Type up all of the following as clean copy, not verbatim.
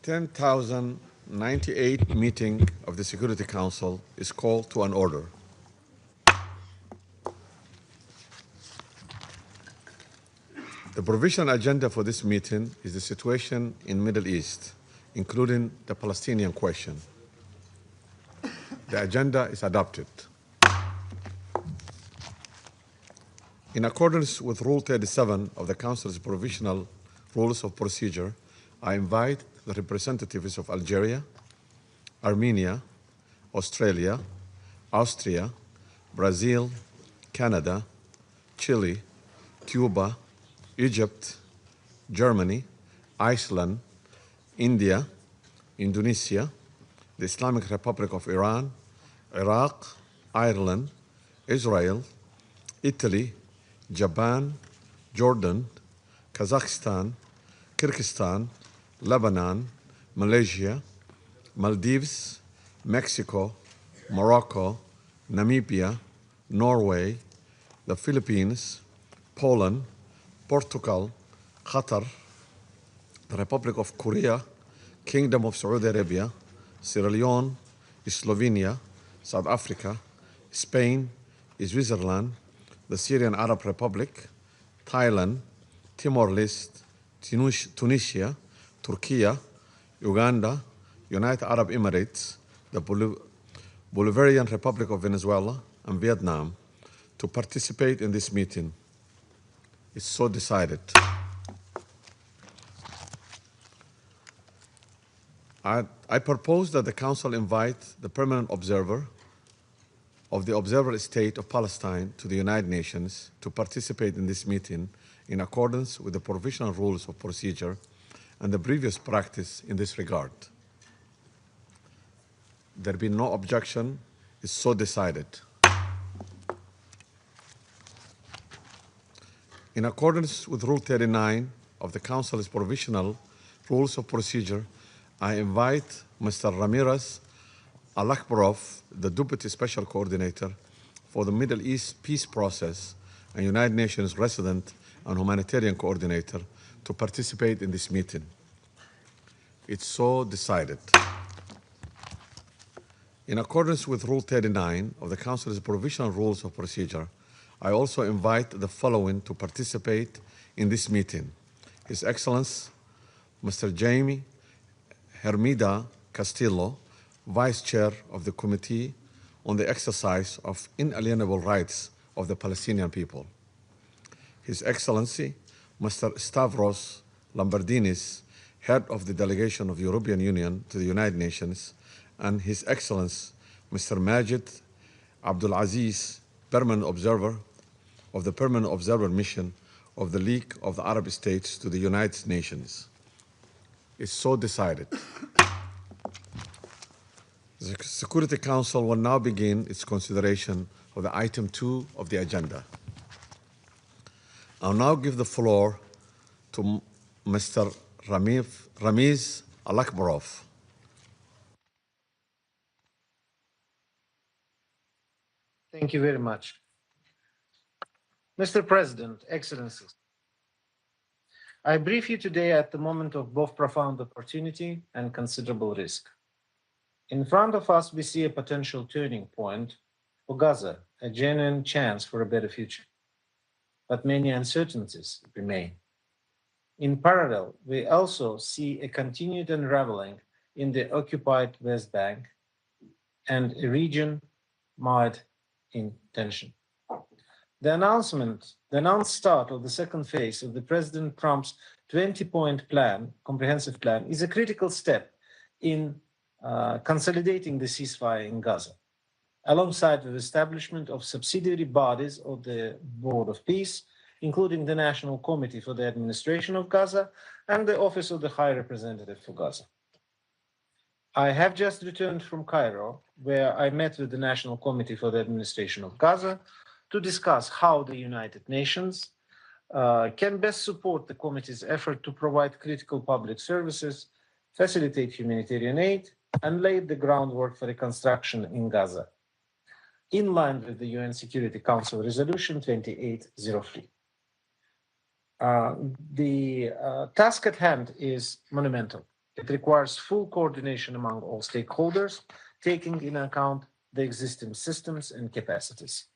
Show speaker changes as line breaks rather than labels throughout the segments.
10,098 meeting of the Security Council is called to an order. The provisional agenda for this meeting is the situation in Middle East, including the Palestinian question. The agenda is adopted. In accordance with Rule 37 of the Council's Provisional Rules of Procedure, I invite the representatives of Algeria, Armenia, Australia, Austria, Brazil, Canada, Chile, Cuba, Egypt, Germany, Iceland, India, Indonesia, the Islamic Republic of Iran, Iraq, Ireland, Israel, Italy, Japan, Jordan, Kazakhstan, Kyrgyzstan, Lebanon, Malaysia, Maldives, Mexico, Morocco, Namibia, Norway, the Philippines, Poland, Portugal, Qatar, the Republic of Korea, Kingdom of Saudi Arabia, Sierra Leone, Slovenia, South Africa, Spain, Switzerland, the Syrian Arab Republic, Thailand, Timor-Leste, Tunisia, Turkey, Uganda, United Arab Emirates, the Bolivarian Republic of Venezuela, and Vietnam to participate in this meeting. It's so decided. I propose that the Council invite the permanent observer of the Observer State of Palestine to the United Nations to participate in this meeting in accordance with the provisional rules of procedure and the previous practice in this regard. There be no objection. It's so decided. In accordance with Rule 39 of the Council's Provisional Rules of Procedure, I invite Mr. Ramirez Al-Akbarov, the Deputy Special Coordinator for the Middle East Peace Process and United Nations Resident and Humanitarian Coordinator, to participate in this meeting. It's so decided. In accordance with Rule 39 of the Council's Provisional Rules of Procedure, I also invite the following to participate in this meeting: His Excellency, Mr. Jaime Hermida Castillo, Vice Chair of the Committee on the Exercise of Inalienable Rights of the Palestinian People. His Excellency, Mr. Stavros Lamberdinis, Head of the Delegation of the European Union to the United Nations, and His Excellency, Mr. Majid Abdulaziz, Permanent Observer of the Permanent Observer Mission of the League of the Arab States to the United Nations. It's so decided. The Security Council will now begin its consideration of the item 2 of the agenda. I'll now give the floor to Mr. Ramiz Al-Akbarov.
Thank you very much. Mr. President, Excellencies, I brief you today at the moment of both profound opportunity and considerable risk. In front of us, we see a potential turning point for Gaza, a genuine chance for a better future. But many uncertainties remain. In parallel, we also see a continued unraveling in the occupied West Bank and a region mired in tension. The announced start of the second phase of the President Trump's 20-point plan, comprehensive plan, is a critical step in consolidating the ceasefire in Gaza, alongside the establishment of subsidiary bodies of the Board of Peace, including the National Committee for the Administration of Gaza and the Office of the High Representative for Gaza. I have just returned from Cairo, where I met with the National Committee for the Administration of Gaza to discuss how the United Nations can best support the committee's effort to provide critical public services, facilitate humanitarian aid, and lay the groundwork for reconstruction in Gaza, in line with the UN Security Council Resolution 2803. The task at hand is monumental. It requires full coordination among all stakeholders, taking into account the existing systems and capacities.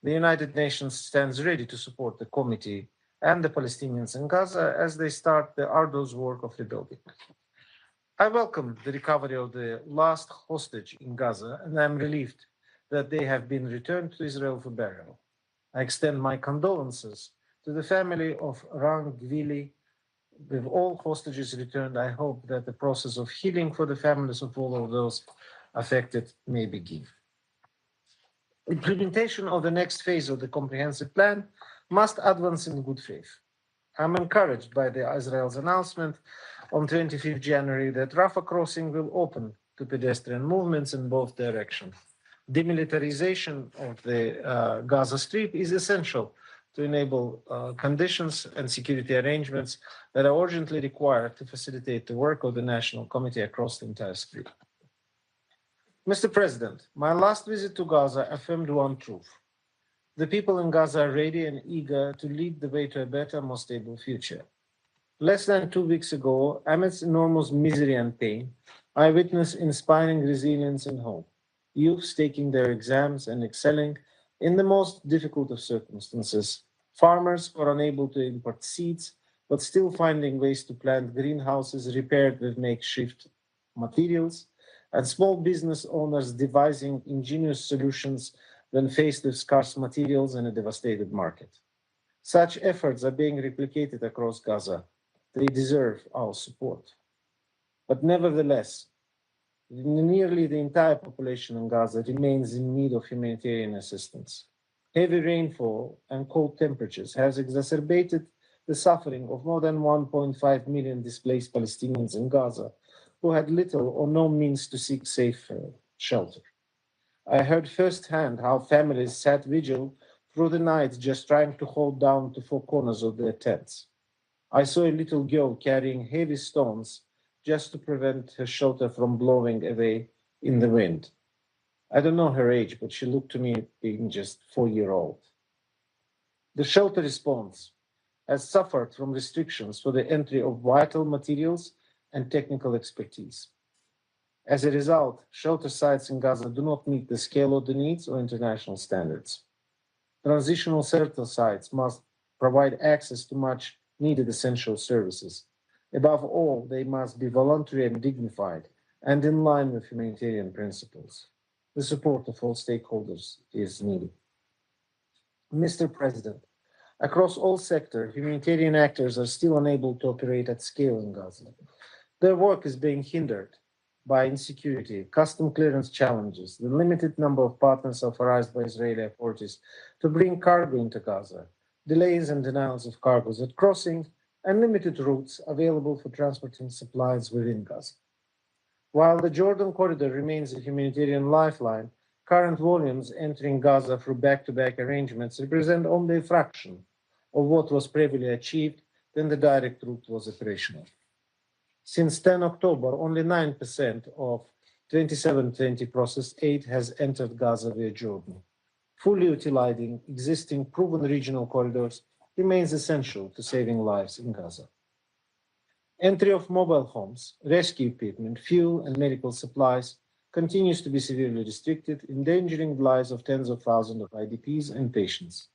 The United Nations stands ready to support the committee and the Palestinians in Gaza as they start the arduous work of rebuilding. I welcome the recovery of the last hostage in Gaza, and I'm relieved that they have been returned to Israel for burial. I extend my condolences to the family of Ran Gvili. With all hostages returned, I hope that the process of healing for the families of all of those affected may begin. Implementation of the next phase of the comprehensive plan must advance in good faith. I'm encouraged by Israel's announcement on 25th January that Rafah crossing will open to pedestrian movements in both directions. Demilitarization of the Gaza Strip is essential to enable conditions and security arrangements that are urgently required to facilitate the work of the National Committee across the entire Strip. Mr. President, my last visit to Gaza affirmed one truth. The people in Gaza are ready and eager to lead the way to a better, more stable future. Less than 2 weeks ago, amidst enormous misery and pain, I witnessed inspiring resilience and hope. Youths taking their exams and excelling in the most difficult of circumstances. Farmers who are unable to import seeds, but still finding ways to plant greenhouses repaired with makeshift materials, and small business owners devising ingenious solutions when faced with scarce materials and a devastated market. Such efforts are being replicated across Gaza. They deserve our support. But nevertheless, nearly the entire population in Gaza remains in need of humanitarian assistance. Heavy rainfall and cold temperatures has exacerbated the suffering of more than 1.5 million displaced Palestinians in Gaza, who had little or no means to seek safe shelter. I heard firsthand how families sat vigil through the night just trying to hold down the four corners of their tents. I saw a little girl carrying heavy stones just to prevent her shelter from blowing away in the wind. I don't know her age, but she looked to me being just 4-year-old. The shelter response has suffered from restrictions for the entry of vital materials and technical expertise. As a result, shelter sites in Gaza do not meet the scale of the needs or international standards. Transitional shelter sites must provide access to much needed essential services. Above all, they must be voluntary and dignified and in line with humanitarian principles. The support of all stakeholders is needed. Mr. President, across all sectors, humanitarian actors are still unable to operate at scale in Gaza. Their work is being hindered by insecurity, custom clearance challenges, the limited number of partners authorized by Israeli authorities to bring cargo into Gaza, delays and denials of cargoes at crossing, and limited routes available for transporting supplies within Gaza. While the Jordan corridor remains a humanitarian lifeline, current volumes entering Gaza through back-to-back arrangements represent only a fraction of what was previously achieved when the direct route was operational. Since 10 October, only 9% of 2720 processed aid has entered Gaza via Jordan. Fully utilizing existing proven regional corridors remains essential to saving lives in Gaza. Entry of mobile homes, rescue equipment, fuel, and medical supplies continues to be severely restricted, endangering the lives of tens of thousands of IDPs and patients.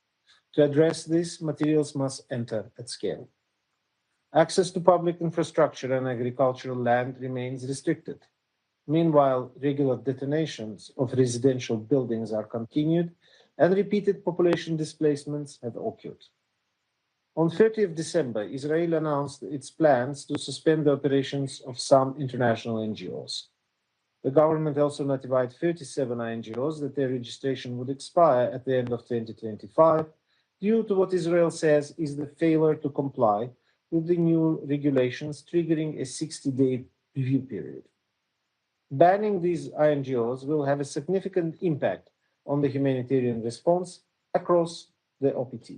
To address this, materials must enter at scale. Access to public infrastructure and agricultural land remains restricted. Meanwhile, regular detonations of residential buildings are continued and repeated population displacements have occurred. On 30th December, Israel announced its plans to suspend the operations of some international NGOs. The government also notified 37 NGOs that their registration would expire at the end of 2025 due to what Israel says is the failure to comply with the new regulations, triggering a 60-day review period. Banning these NGOs will have a significant impact on the humanitarian response across the OPT.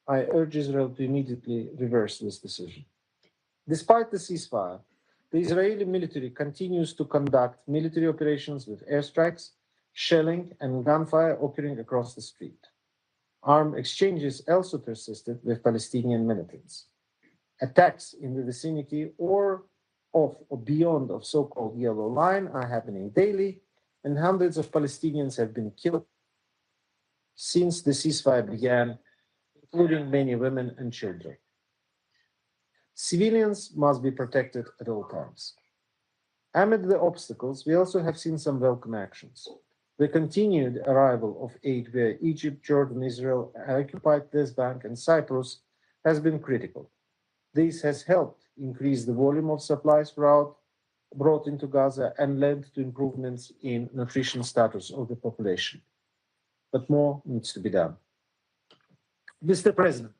I urge Israel to immediately reverse this decision. Despite the ceasefire, the Israeli military continues to conduct military operations with airstrikes, shelling, and gunfire occurring across the street. Armed exchanges also persisted with Palestinian militants. Attacks in the vicinity or of or beyond of so-called yellow line are happening daily, and hundreds of Palestinians have been killed since the ceasefire began, including many women and children. Civilians must be protected at all times. Amid the obstacles, we also have seen some welcome actions. The continued arrival of aid via Egypt, Jordan, Israel, occupied West Bank, and Cyprus has been critical. This has helped increase the volume of supplies brought into Gaza and led to improvements in nutrition status of the population. But more needs to be done. Mr. President,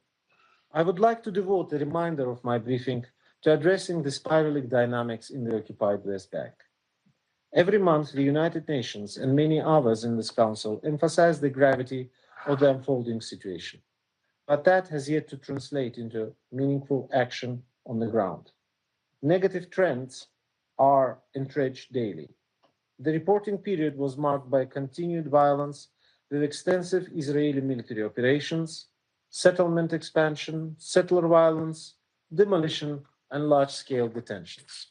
I would like to devote a reminder of my briefing to addressing the spiraling dynamics in the occupied West Bank. Every month, the United Nations and many others in this Council emphasize the gravity of the unfolding situation. But that has yet to translate into meaningful action on the ground. Negative trends are entrenched daily. The reporting period was marked by continued violence with extensive Israeli military operations, settlement expansion, settler violence, demolition, and large-scale detentions.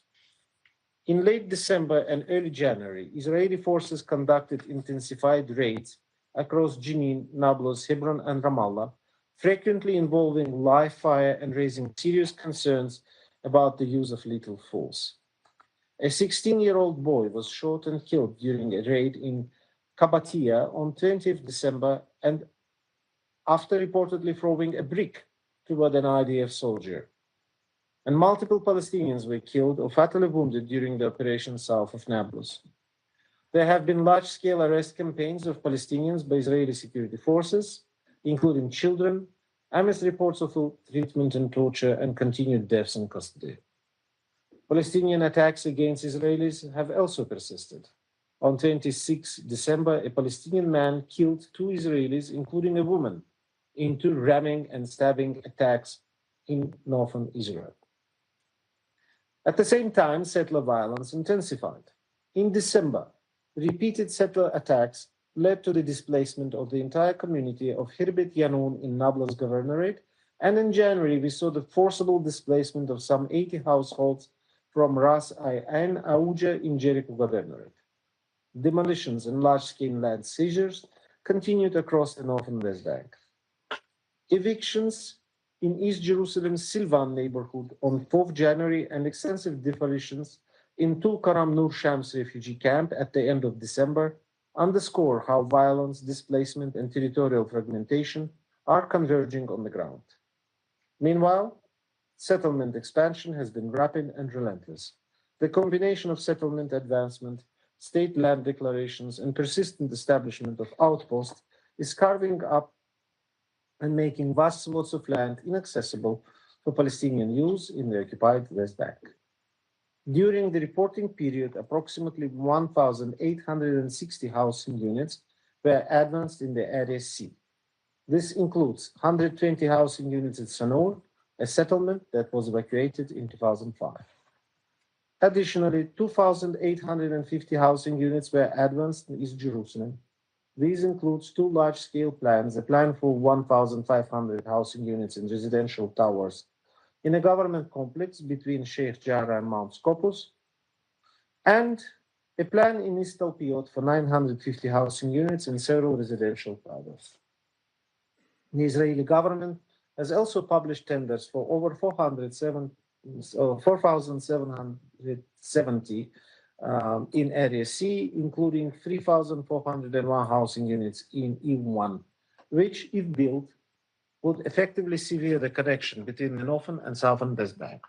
In late December and early January, Israeli forces conducted intensified raids across Jenin, Nablus, Hebron, and Ramallah, frequently involving live fire and raising serious concerns about the use of lethal force. A 16-year-old boy was shot and killed during a raid in Kabatia on 20th December and after reportedly throwing a brick toward an IDF soldier. And multiple Palestinians were killed or fatally wounded during the operation south of Nablus. There have been large-scale arrest campaigns of Palestinians by Israeli security forces, including children, amidst reports of ill treatment and torture and continued deaths in custody. Palestinian attacks against Israelis have also persisted. On 26 December, a Palestinian man killed 2 Israelis, including a woman, in 2 ramming and stabbing attacks in northern Israel. At the same time, settler violence intensified. In December, repeated settler attacks led to the displacement of the entire community of Hirbet Yanun in Nablus Governorate, and in January we saw the forcible displacement of some 80 households from Ras Ain Auja in Jericho Governorate. Demolitions and large-scale land seizures continued across the northern West Bank. Evictions in East Jerusalem's Silvan neighborhood on 4th January and extensive demolitions in Tul Karam Nur Shams refugee camp at the end of December underscore how violence, displacement, and territorial fragmentation are converging on the ground. Meanwhile, settlement expansion has been rapid and relentless. The combination of settlement advancement, state land declarations, and persistent establishment of outposts is carving up and making vast swaths of land inaccessible for Palestinian use in the occupied West Bank. During the reporting period, approximately 1,860 housing units were advanced in the Area C. This includes 120 housing units at Sanur, a settlement that was evacuated in 2005. Additionally, 2,850 housing units were advanced in East Jerusalem. These includes 2 large-scale plans, a plan for 1,500 housing units in residential towers in a government complex between Sheikh Jarrah and Mount Scopus, and a plan in East Talpiot for 950 housing units in several residential towers. The Israeli government has also published tenders for over 4,770 in Area C, including 3,401 housing units in E1, which, if built, would effectively sever the connection between the northern and southern West Bank.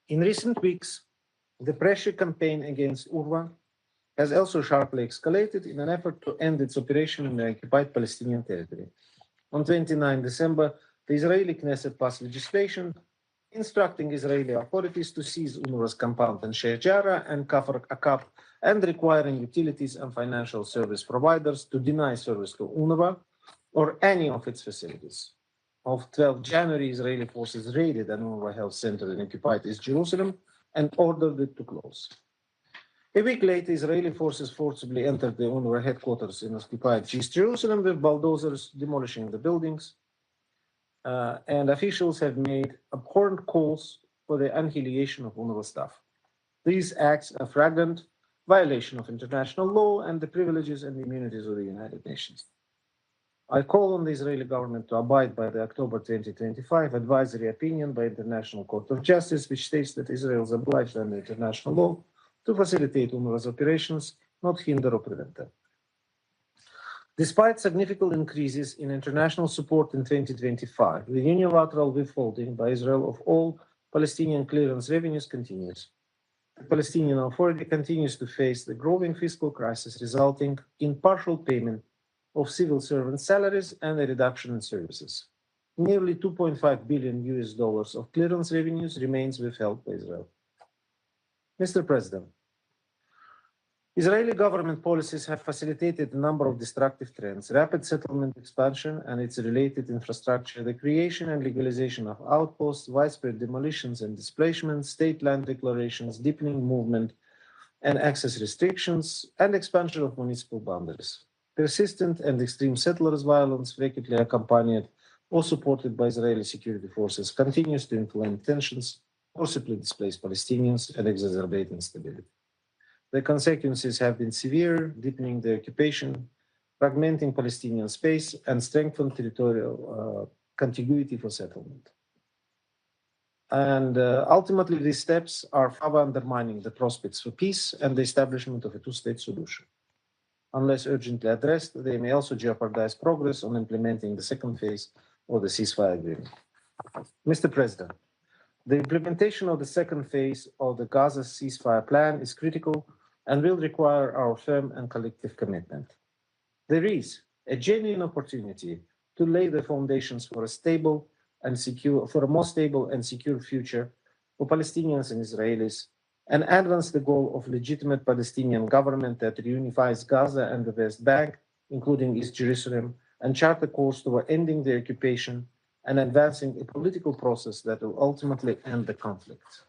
In recent weeks, the pressure campaign against UNRWA has also sharply escalated in an effort to end its operation in the occupied Palestinian territory. On 29 December, the Israeli Knesset passed legislation instructing Israeli authorities to seize UNRWA's compound in Sheikh Jarrah and Kafr Akab, and requiring utilities and financial service providers to deny service to UNRWA or any of its facilities. On 12 January, Israeli forces raided an UNRWA health center in occupied East Jerusalem and ordered it to close. A week later, Israeli forces forcibly entered the UNRWA headquarters in occupied East Jerusalem with bulldozers demolishing the buildings. And officials have made abhorrent calls for the annihilation of UNRWA staff. These acts are flagrant violation of international law and the privileges and immunities of the United Nations. I call on the Israeli government to abide by the October 2025 advisory opinion by International Court of Justice, which states that Israel is obliged under international law to facilitate UNRWA's operations, not hinder or prevent them. Despite significant increases in international support in 2025, the unilateral withholding by Israel of all Palestinian clearance revenues continues. The Palestinian Authority continues to face the growing fiscal crisis resulting in partial payment of civil servant salaries and a reduction in services. Nearly $2.5 billion of clearance revenues remains withheld by Israel. Mr. President, Israeli government policies have facilitated a number of destructive trends: rapid settlement expansion and its related infrastructure, the creation and legalization of outposts, widespread demolitions and displacements, state land declarations, deepening movement and access restrictions, and expansion of municipal boundaries. Persistent and extreme settlers' violence, frequently accompanied or supported by Israeli security forces, continues to inflame tensions, forcibly displace Palestinians, and exacerbate instability. The consequences have been severe, deepening the occupation, fragmenting Palestinian space, and strengthened territorial contiguity for settlement. And ultimately, these steps are further undermining the prospects for peace and the establishment of a two-state solution. Unless urgently addressed, they may also jeopardize progress on implementing the second phase of the ceasefire agreement. Mr. President, the implementation of the second phase of the Gaza ceasefire plan is critical and will require our firm and collective commitment. There is a genuine opportunity to lay the foundations for a more stable and secure future for Palestinians and Israelis, and advance the goal of legitimate Palestinian government that reunifies Gaza and the West Bank, including East Jerusalem, and chart a course toward ending the occupation and advancing a political process that will ultimately end the conflict.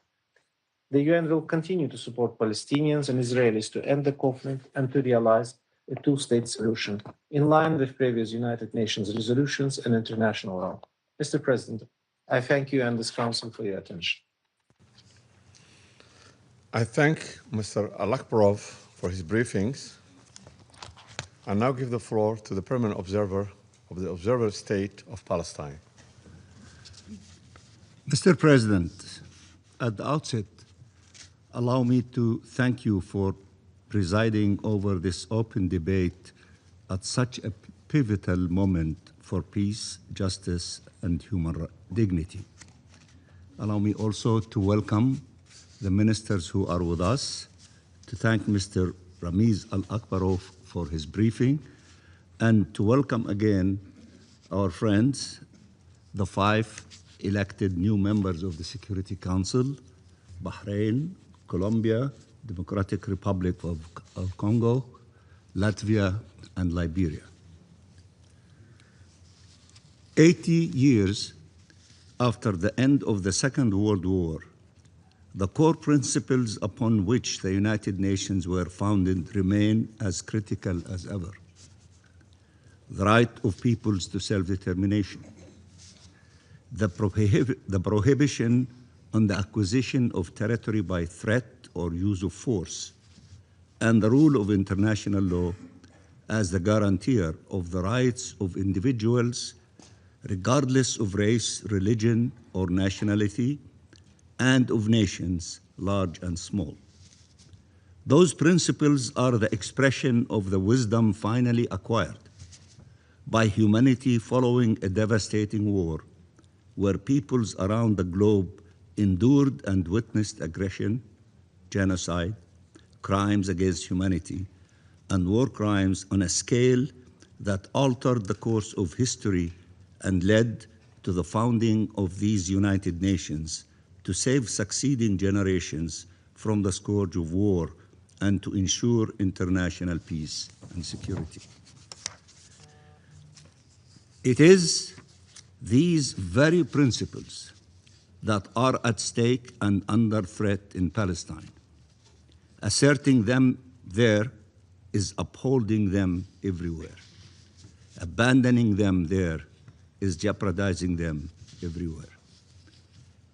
The UN will continue to support Palestinians and Israelis to end the conflict and to realize a two-state solution in line with previous United Nations resolutions and international law. Mr. President, I thank you and this Council for your attention.
I thank Mr. Alakbarov for his briefings. I now give the floor to the permanent observer of the Observer State of Palestine.
Mr. President, at the outset, allow me to thank you for presiding over this open debate at such a pivotal moment for peace, justice, and human dignity. Allow me also to welcome the ministers who are with us, to thank Mr. Ramiz Al-Akbarov for his briefing, and to welcome again our friends, the 5 elected new members of the Security Council, Bahrain, Colombia, Democratic Republic of Congo, Latvia, and Liberia. 80 years after the end of the Second World War, the core principles upon which the United Nations were founded remain as critical as ever. The right of peoples to self-determination, the prohibition on the acquisition of territory by threat or use of force, and the rule of international law as the guarantor of the rights of individuals, regardless of race, religion, or nationality, and of nations, large and small. Those principles are the expression of the wisdom finally acquired by humanity following a devastating war, where peoples around the globe endured and witnessed aggression, genocide, crimes against humanity, and war crimes on a scale that altered the course of history and led to the founding of these United Nations to save succeeding generations from the scourge of war and to ensure international peace and security. It is these very principles that are at stake and under threat in Palestine. Asserting them there is upholding them everywhere. Abandoning them there is jeopardizing them everywhere.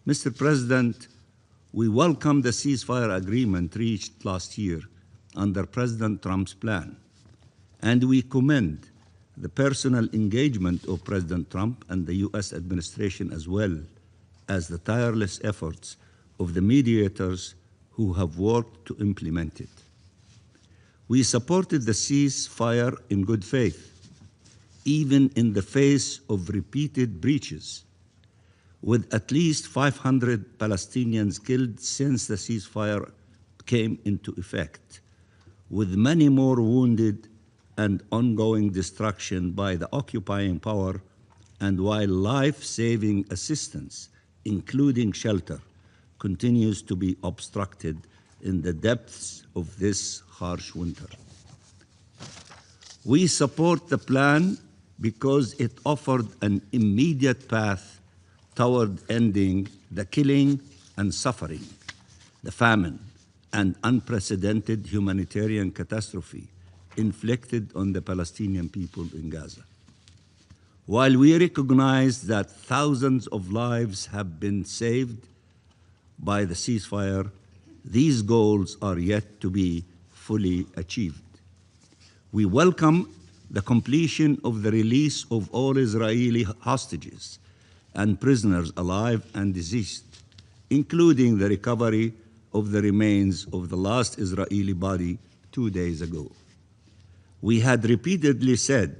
Mr. President, We welcome the ceasefire agreement reached last year under President Trump's plan, and we commend the personal engagement of President Trump and the US administration, as well as the tireless efforts of the mediators who have worked to implement it. We supported the ceasefire in good faith, even in the face of repeated breaches, with at least 500 Palestinians killed since the ceasefire came into effect, with many more wounded and ongoing destruction by the occupying power, and while life-saving assistance, including shelter, continues to be obstructed in the depths of this harsh winter. We support the plan because it offered an immediate path toward ending the killing and suffering, the famine, and unprecedented humanitarian catastrophe inflicted on the Palestinian people in Gaza. While we recognize that thousands of lives have been saved by the ceasefire, these goals are yet to be fully achieved. We welcome the completion of the release of all Israeli hostages and prisoners alive and deceased, including the recovery of the remains of the last Israeli body 2 days ago. We had repeatedly said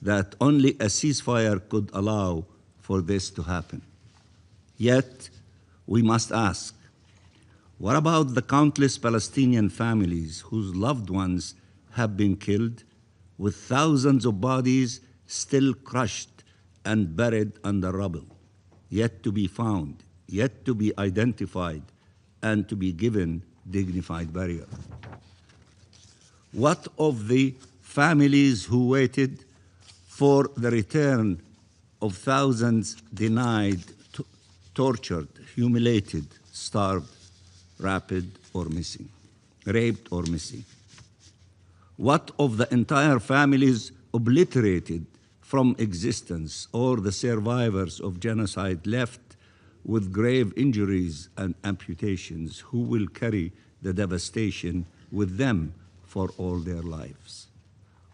that only a ceasefire could allow for this to happen. Yet, we must ask, what about the countless Palestinian families whose loved ones have been killed, with thousands of bodies still crushed and buried under rubble, yet to be found, yet to be identified, and to be given dignified burial? What of the families who waited for the return of thousands denied, tortured, humiliated, starved, raped, or missing, raped or missing? What of the entire families obliterated from existence, or the survivors of genocide left with grave injuries and amputations, who will carry the devastation with them for all their lives?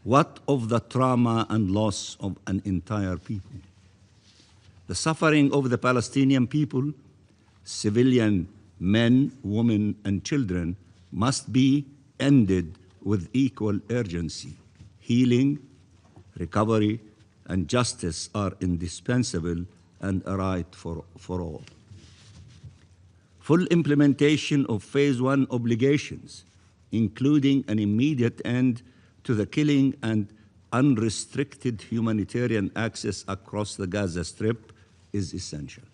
What of the trauma and loss of an entire people? The suffering of the Palestinian people, civilian men, women, and children, must be ended with equal urgency. Healing, recovery, and justice are indispensable and a right for all. Full implementation of Phase 1 obligations, including an immediate end to the killing and unrestricted humanitarian access across the Gaza Strip, is essential.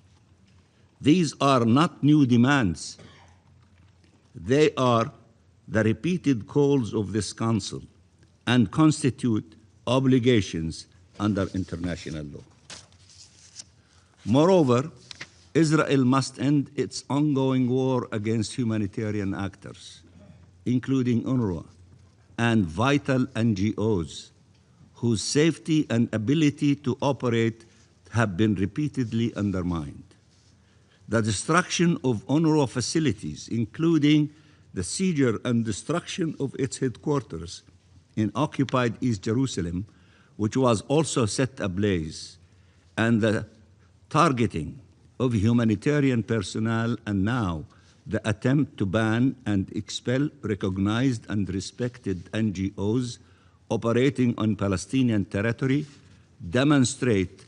These are not new demands. They are the repeated calls of this Council and constitute obligations under international law. Moreover, Israel must end its ongoing war against humanitarian actors, including UNRWA and vital NGOs, whose safety and ability to operate have been repeatedly undermined. The destruction of UNRWA facilities, including the seizure and destruction of its headquarters in occupied East Jerusalem, which was also set ablaze, and the targeting of humanitarian personnel, and now the attempt to ban and expel recognized and respected NGOs operating on Palestinian territory, demonstrate